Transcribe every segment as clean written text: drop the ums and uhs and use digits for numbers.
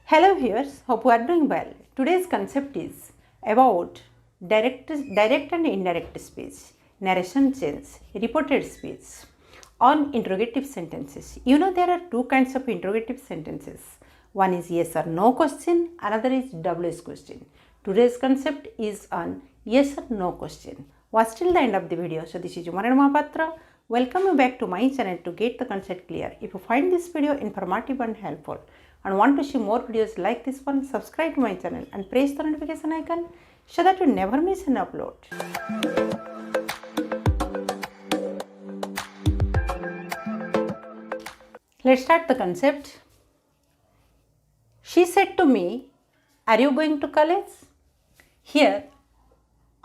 Hello viewers, hope you are doing well. Today's concept is about direct and indirect speech, narration change, reported speech on interrogative sentences. You know there are two kinds of interrogative sentences. One is yes or no question, another is WS question. Today's concept is on yes or no question. Watch till the end of the video. So this is Umaran Mahapatra. Welcome you back to my channel to get the concept clear. If you find this video informative and helpful and want to see more videos like this one, subscribe to my channel and press the notification icon so that you never miss an upload. Let's start the concept. She said to me, "Are you going to college?" Here,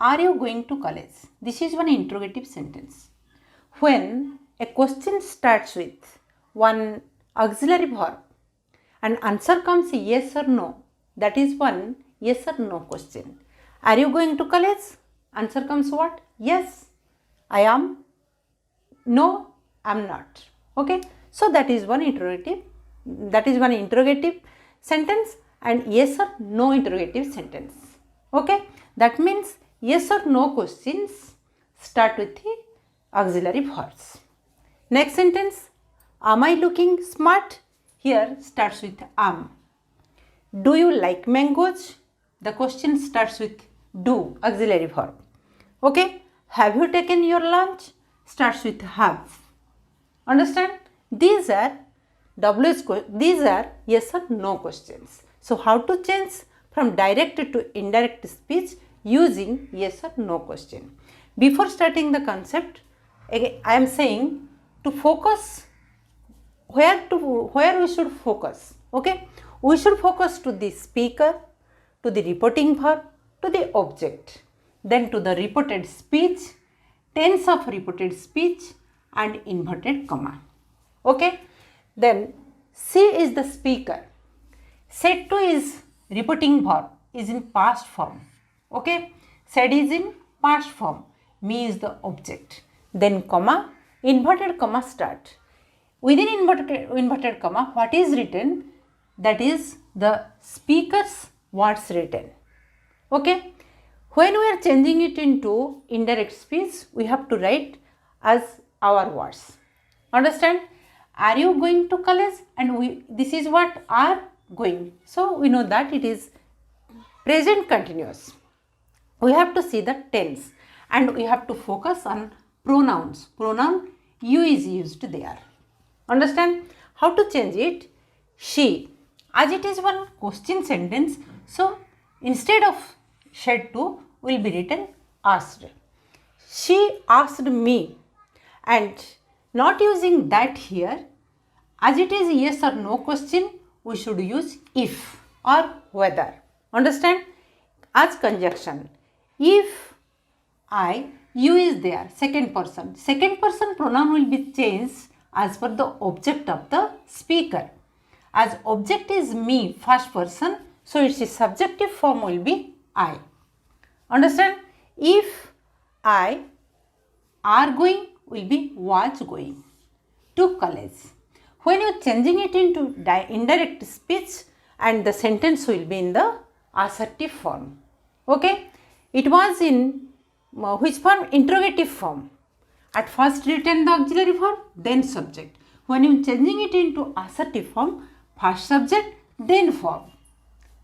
are you going to college? This is one interrogative sentence. When a question starts with one auxiliary verb and answer comes yes or no, that is one yes or no question. Are you going to college? Answer comes what? Yes, I am. No, I am not. Okay. So that is one interrogative. That is one interrogative sentence and yes or no interrogative sentence. Okay. That means yes or no questions start with the auxiliary verbs. Next sentence, am I looking smart? Here starts with am. Do you like mangoes? The question starts with do, auxiliary verb. Okay. Have you taken your lunch? Starts with have. Understand? These are yes or no questions. So how to change from direct to indirect speech using yes or no question? Before starting the concept, again, I am saying to focus where we should focus. Okay, we should focus to the speaker, to the reporting verb, to the object, then to the reported speech, tense of reported speech and inverted comma. Okay, then she is the speaker. Said to is reporting verb, is in past form. Okay, said is in past form. Me is the object. Then comma, inverted comma start. Within inverted comma, what is written? That is the speaker's words written. Okay. When we are changing it into indirect speech, we have to write as our words. Understand? Are you going to college? And this is what are going. So we know that it is present continuous. We have to see the tense and we have to focus on pronouns. Pronoun you is used there. Understand? How to change it? She. As it is one question sentence, so instead of said to will be written asked. She asked me, and not using that here, as it is yes or no question, we should use if or whether. Understand? As conjunction. If I, you is there, second person. Second person pronoun will be changed as per the object of the speaker. As object is me, first person, so its subjective form will be I. Understand? If I are going will be was going to college. When you are changing it into indirect speech and the sentence will be in the assertive form. Okay? It was in which form? Interrogative form. At first written the auxiliary verb, then subject. When you are changing it into assertive form, first subject, then verb.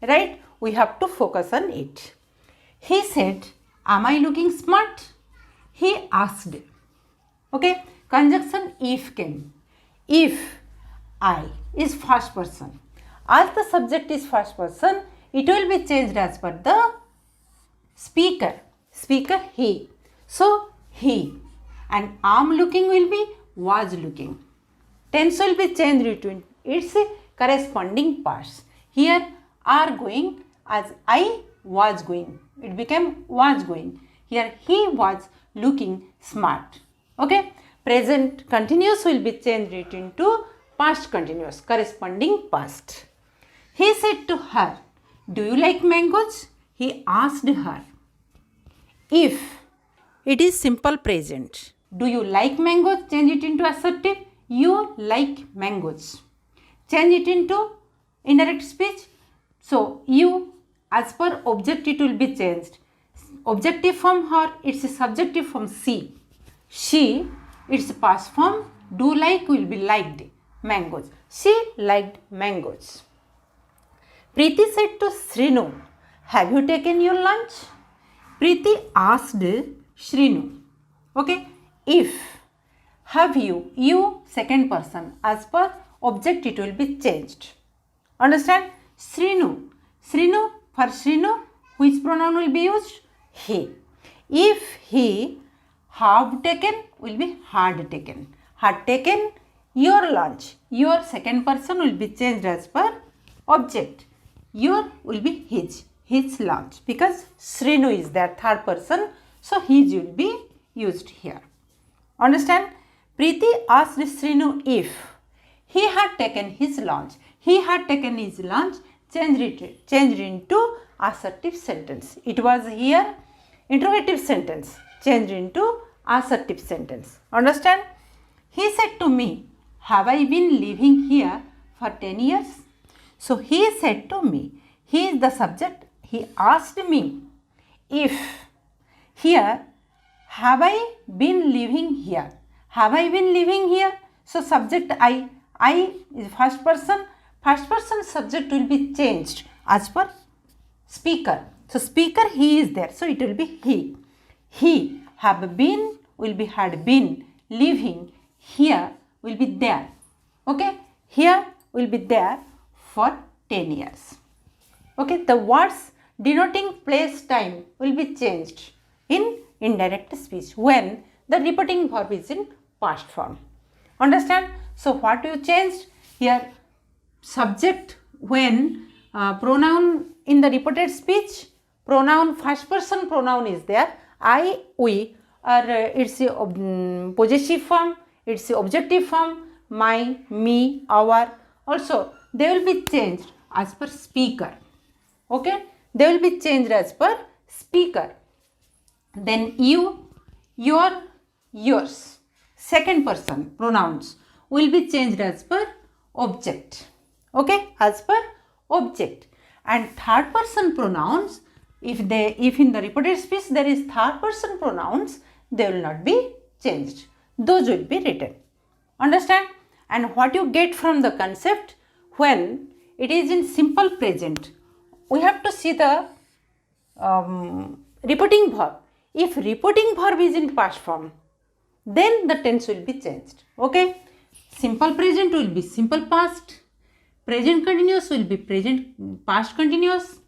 Right? We have to focus on it. He said, am I looking smart? He asked. Okay? Conjunction if came. If I is first person. As the subject is first person, it will be changed as per the speaker. Speaker he. So, he. And am looking will be was looking. Tense will be changed between its corresponding parts. Here are going as I was going. It became was going. Here he was looking smart. Okay. Present continuous will be changed into past continuous corresponding past. He said to her, do you like mangoes? He asked her. If it is simple present. Do you like mangoes? Change it into assertive. You like mangoes. Change it into indirect speech. So you, as per object it will be changed. Objective form her, it's a subjective form she. She, its past form do like will be liked mangoes. She liked mangoes. Preeti said to Srinu, have you taken your lunch? Preeti asked Srinu. Okay, if have you second person, as per object it will be changed. Understand? Srinu. Srinu, for Srinu, which pronoun will be used? He. If he have taken will be had taken. Had taken your lunch. Your second person will be changed as per object. Your will be his lunch, because Srinu is their third person, so his will be used here. Understand? Preeti asked Srinu if he had taken his lunch. He had taken his lunch, changed into assertive sentence. It was here interrogative sentence, changed into assertive sentence. Understand? He said to me, have I been living here for 10 years? So he said to me, he is the subject. He asked me if here, have I been living here? Have I been living here? So subject I is first person subject will be changed as per speaker. So speaker he is there, so it will be he. He have been will be had been, living here will be there. Okay, here will be there for 10 years. Okay, the words denoting place time will be changed in indirect speech when the repeating verb is in past form. Understand? So what you changed here? Subject when pronoun in the repeated speech, pronoun first person pronoun is there, I, we, or it's a possessive form, it's a objective form, my, me, our. Also they will be changed as per speaker. Okay, they will be changed as per speaker. Then you, your, yours, second person pronouns will be changed as per object. Okay, as per object. And third person pronouns, if in the repeated speech there is third person pronouns, they will not be changed. Those will be written. Understand? And what you get from the concept, when it is in simple present, we have to see the repeating verb. If repeating verb is in past form, then the tense will be changed. Okay, simple present will be simple past, present continuous will be present past continuous,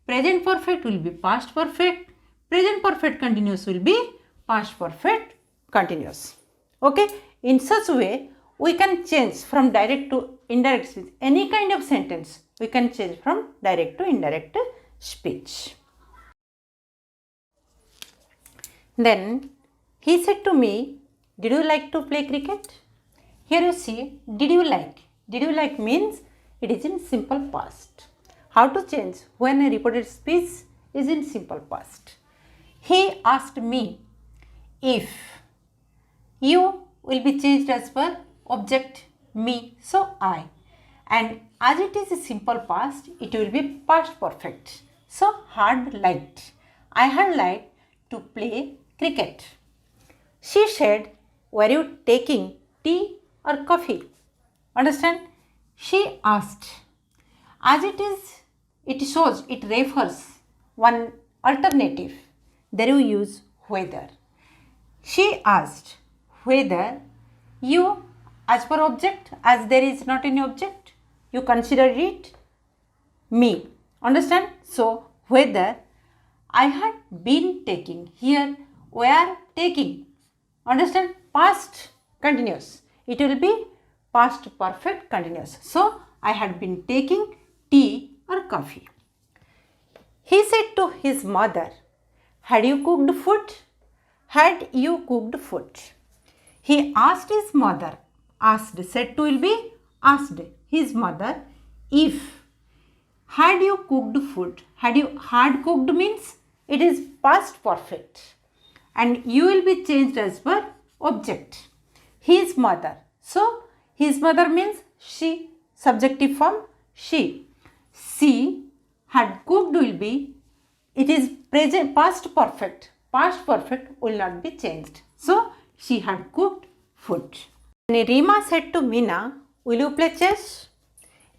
present perfect will be past perfect, present perfect continuous will be past perfect continuous. Okay, in such way we can change from direct to indirect speech. Any kind of sentence we can change from direct to indirect speech. Then he said to me, did you like to play cricket? Here you see, did you like? Did you like means it is in simple past. How to change when a repeated speech is in simple past? He asked me if. You will be changed as per object me, so I. And as it is a simple past, it will be past perfect. So had liked. I had liked to play cricket. She said, were you taking tea or coffee? Understand? She asked. As it shows, it refers one alternative. There you use whether. She asked whether you, as per object, as there is not any object, you consider it me. Understand? So whether I had been taking, here were taking. Understand? Past continuous. It will be past perfect continuous. So I had been taking tea or coffee. He said to his mother, had you cooked food? Had you cooked food? He asked his mother, asked, said to will be asked his mother, if. Had you cooked food? Had cooked means it is past perfect. And you will be changed as per object. His mother. So his mother means she, subjective form she. She had cooked will be, it is present past perfect. Past perfect will not be changed. So, she had cooked food. When Rima said to Meena, will you play chess?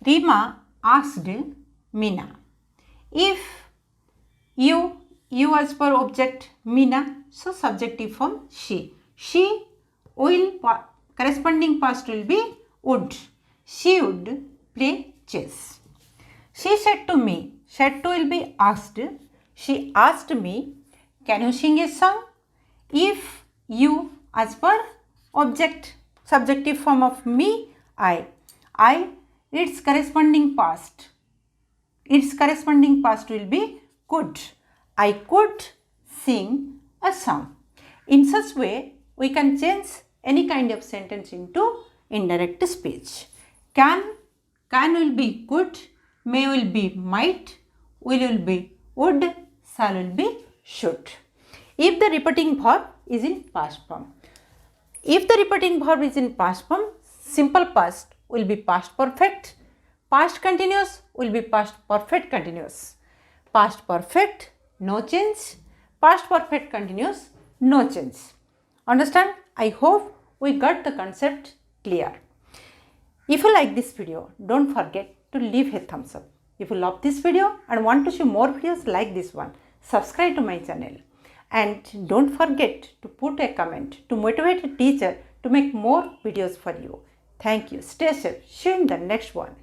Rima asked Meena. If you as per object Meena, so subjective form she. She will, corresponding past will be would. She would play chess. She said to me, said to will be asked. She asked me, can you sing a song? If you as per object, subjective form of me, I, its corresponding past. Its corresponding past will be could. I could sing a song. In such way, we can change any kind of sentence into indirect speech. Can will be could, may will be might, will be would, shall will be should. If the repeating verb is in past form. If the repeating verb is in past form, simple past will be past perfect, past continuous will be past perfect continuous, past perfect no change, past perfect continuous no change. Understand? I hope we got the concept clear. If you like this video, don't forget to leave a thumbs up. If you love this video and want to see more videos like this one, subscribe to my channel. And don't forget to put a comment to motivate a teacher to make more videos for you. Thank you. Stay safe. See you in the next one.